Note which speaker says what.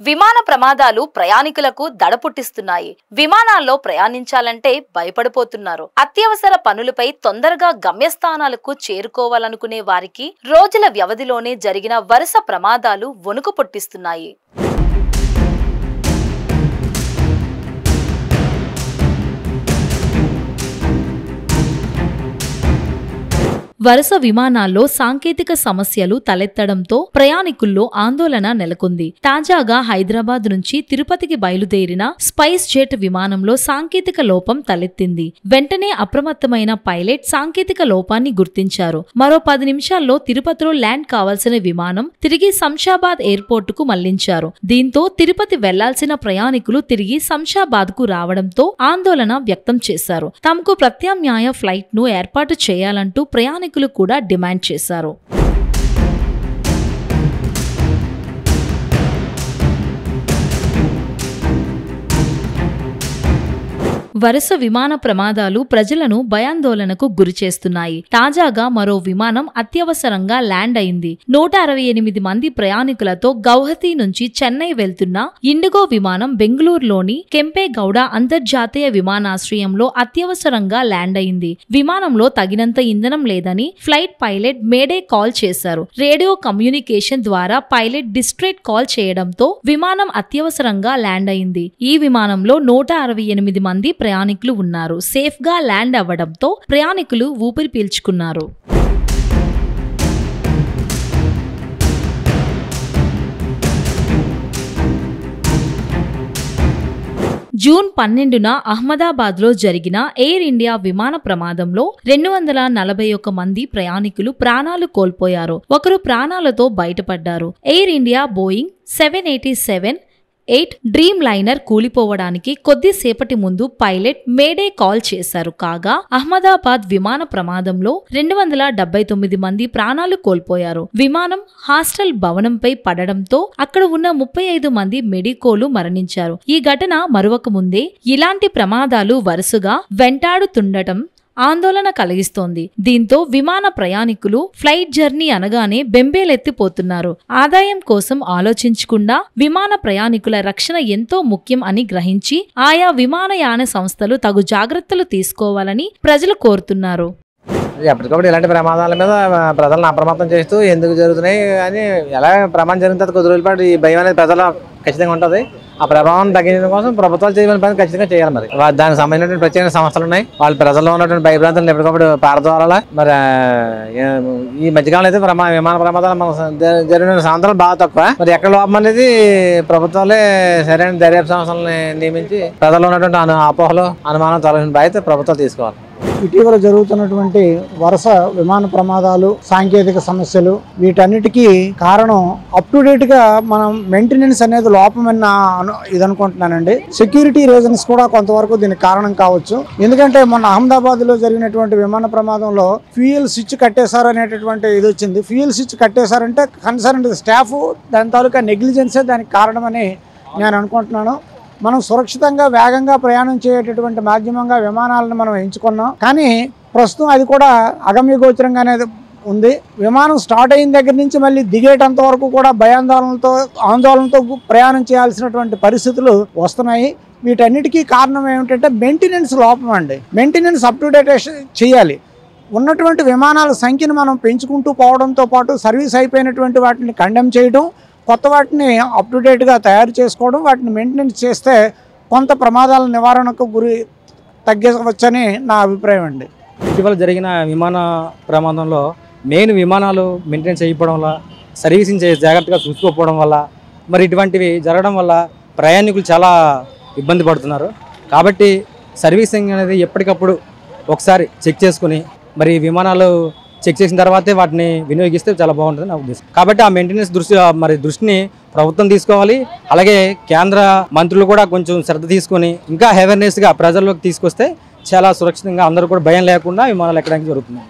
Speaker 1: విమాన ప్రమాదాలు ప్రయాణికులకు దడ పుట్టిస్తున్నాయి. విమానాల్లో ప్రయాణించాలంటే భయపడిపోతున్నారు. అత్యవసర పనులపై తొందరగా గమ్యస్థానాలకు చేరుకోవాలనుకునే వారికి రోజుల వ్యవధిలోనే జరిగిన వరుస ప్రమాదాలు వణుకు పుట్టిస్తున్నాయి. వరుస విమానాల్లో సాంకేతిక సమస్యలు తలెత్తడంతో ప్రయాణికుల్లో ఆందోళన నెలకొంది. తాజాగా హైదరాబాద్ నుంచి తిరుపతికి బయలుదేరిన స్పైస్ జెట్ విమానంలో సాంకేతిక లోపం తలెత్తింది. వెంటనే అప్రమత్తమైన పైలట్ సాంకేతిక లోపాన్ని గుర్తించారు. మరో 10 నిమిషాల్లో తిరుపతిలో ల్యాండ్ కావాల్సిన విమానం తిరిగి శంషాబాద్ ఎయిర్పోర్ట్ కు మళ్లించారు. దీంతో తిరుపతి వెళ్లాల్సిన ప్రయాణికులు తిరిగి శంషాబాద్ కు రావడంతో ఆందోళన వ్యక్తం చేశారు. తమకు ప్రత్యామ్నాయ ఫ్లైట్ ను ఏర్పాటు చేయాలంటూ ప్రయాణికులు కూడా డిమాండ్ చేశారు. వరుస విమాన ప్రమాదాలు ప్రజలను భయాందోళనకు గురిచేస్తున్నాయి. తాజాగా మరో విమానం అత్యవసరంగా ల్యాండ్ అయింది. 168 మంది ప్రయాణికులతో గౌహతి నుంచి చెన్నై వెళ్తున్న ఇండిగో విమానం బెంగళూరులోని కెంపేగౌడ అంతర్జాతీయ విమానాశ్రయంలో అత్యవసరంగా ల్యాండ్ అయింది. విమానంలో తగినంత ఇంధనం లేదని ఫ్లైట్ పైలట్ మేడే కాల్ చేశారు. రేడియో కమ్యూనికేషన్ ద్వారా పైలట్ డిస్ట్రెస్ కాల్ చేయడంతో విమానం అత్యవసరంగా ల్యాండ్ అయింది. ఈ విమానంలో 168 మంది ప్రయాణికులు ఉన్నారు. సేఫ్ గా ల్యాండ్ అవ్వడంతో ప్రయాణికులు ఊపిరి పీల్చుకున్నారు. జూన్ 12న అహ్మదాబాద్లో జరిగిన ఎయిర్ ఇండియా విమాన ప్రమాదంలో 241 మంది ప్రయాణికులు ప్రాణాలు కోల్పోయారు. ఒకరు ప్రాణాలతో బయటపడ్డారు. Air India Boeing 787-8 Dreamliner కూలిపోవడానికి కొద్దిసేపటి ముందు పైలట్ మేడే కాల్ చేశారు. కాగా అహ్మదాబాద్ విమాన ప్రమాదంలో 279 మంది ప్రాణాలు కోల్పోయారు. విమానం హాస్టల్ భవనంపై పడడంతో అక్కడ ఉన్న 35 మంది మెడికోలు మరణించారు. ఈ ఘటన మరొక ముందే ఇలాంటి ప్రమాదాలు వరుసగా వెంటాడుతుండటం ఆందోళన కలిగిస్తోంది. దీంతో విమాన ప్రయాణికులు ఫ్లైట్ జర్నీ అనగానే బెంబేలెత్తిపోతున్నారు. ఆదాయం కోసం ఆలోచించకుండా విమాన ప్రయాణికుల రక్షణ ఎంతో ముఖ్యం అని గ్రహించి ఆయా విమానయాన సంస్థలు తగు జాగ్రత్తలు తీసుకోవాలని ప్రజలు కోరుతున్నారు.
Speaker 2: ఎప్పటికప్పుడు ఇలాంటి ప్రమాదాల మీద ప్రజలను అప్రమత్తం చేస్తూ ఎందుకు జరుగుతున్నాయి అని, ఎలా ప్రమాదం జరిగిన తర్వాత కొద్ది రోజుల పాటు ఈ భయం అనేది ప్రజల ఖచ్చితంగా ఉంటుంది. ఆ ప్రభావం తగ్గించడం కోసం ప్రభుత్వాలు చేయవలసిన పని ఖచ్చితంగా చేయాలి. మరి దానికి సంబంధించినటువంటి ప్రత్యేక సంస్థలు ఉన్నాయి. వాళ్ళ ప్రజల్లో ఉన్నటువంటి భయభ్రాంతులను ఎప్పటికప్పుడు పారదోలాలి. మరి ఈ మధ్యకాలంలో అయితే విమాన ప్రమాదాలు జరిగిన సంవత్సరాలు బాగా తక్కువ. మరి ఎక్కడ లోపం అనేది ప్రభుత్వాలే సరైన దర్యాప్తు సంస్థలని నియమించి ప్రజల్లో ఉన్నటువంటి అపోహలు అనుమానం తొలగించిన బాధ్యత ప్రభుత్వాలు తీసుకోవాలి.
Speaker 3: ఇటీవల జరుగుతున్నటువంటి వరుస విమాన ప్రమాదాలు, సాంకేతిక సమస్యలు, వీటన్నిటికీ కారణం అప్ టు డేట్ గా మనం మెయింటెనెన్స్ అనేది లోపమన్న ఇది అనుకుంటున్నానండి. సెక్యూరిటీ రీజన్స్ కూడా కొంతవరకు దీనికి కారణం కావచ్చు. ఎందుకంటే మొన్న అహ్మదాబాద్ లో జరిగినటువంటి విమాన ప్రమాదంలో ఫ్యూయల్ స్విచ్ కట్టేశారు అనేటటువంటి ఇది వచ్చింది. ఫ్యూయల్ స్విచ్ కట్టేశారంటే కన్సర్న్ స్టాఫ్ దాని తాలూకా నెగ్లిజెన్సే దానికి కారణమని నేను అనుకుంటున్నాను. మనం సురక్షితంగా వేగంగా ప్రయాణం చేయటటువంటి మాధ్యమంగా విమానాలను మనం ఎంచుకున్నాం. కానీ ప్రస్తుతం అది కూడా అగమ్యగోచరంగానే ఉంది. విమానం స్టార్ట్ అయిన దగ్గర నుంచి మళ్ళీ దిగేటంత వరకు కూడా ఆందోళనతో ప్రయాణం చేయాల్సినటువంటి పరిస్థితులు వస్తున్నాయి. వీటన్నిటికీ కారణం ఏమిటంటే మెయింటెనెన్స్ లోపం అండి. మెయింటెనెన్స్ అప్ టు డేట్ చేయాలి. ఉన్నటువంటి విమానాల సంఖ్యను మనం పెంచుకుంటూ పోవడంతో పాటు సర్వీస్ అయిపోయినటువంటి వాటిని కండెమ్ చేయడం, కొత్త వాటిని అప్ టు డేట్గా తయారు చేసుకోవడం, వాటిని మెయింటెనెన్స్ చేస్తే కొంత ప్రమాదాల నివారణకు తగ్గవచ్చని నా అభిప్రాయం అండి.
Speaker 4: ఇటీవల జరిగిన విమాన ప్రమాదంలో మెయిన్ విమానాలు మెయింటెనెన్స్ చేయకపోవడం వల్ల, సర్వీసింగ్ జాగ్రత్తగా చూసుకోకపోవడం వల్ల, మరి ఇటువంటివి జరగడం వల్ల ప్రయాణికులు చాలా ఇబ్బంది పడుతున్నారు. కాబట్టి సర్వీసింగ్ అనేది ఎప్పటికప్పుడు ఒకసారి చెక్ చేసుకుని, మరి విమానాలు చెక్ చేసిన తర్వాతే వాటిని వినియోగిస్తే చాలా బాగుంటుంది నా ఉద్దేశం. కాబట్టి ఆ మెయింటెనెన్స్ దృష్టిని ప్రభుత్వం తీసుకోవాలి. అలాగే కేంద్ర మంత్రులు కూడా కొంచెం శ్రద్ధ తీసుకొని ఇంకా అవేర్నెస్గా ప్రజల్లోకి తీసుకొస్తే చాలా సురక్షితంగా అందరూ కూడా భయం లేకుండా విమానాలు ఎక్కడానికి జరుగుతుంది.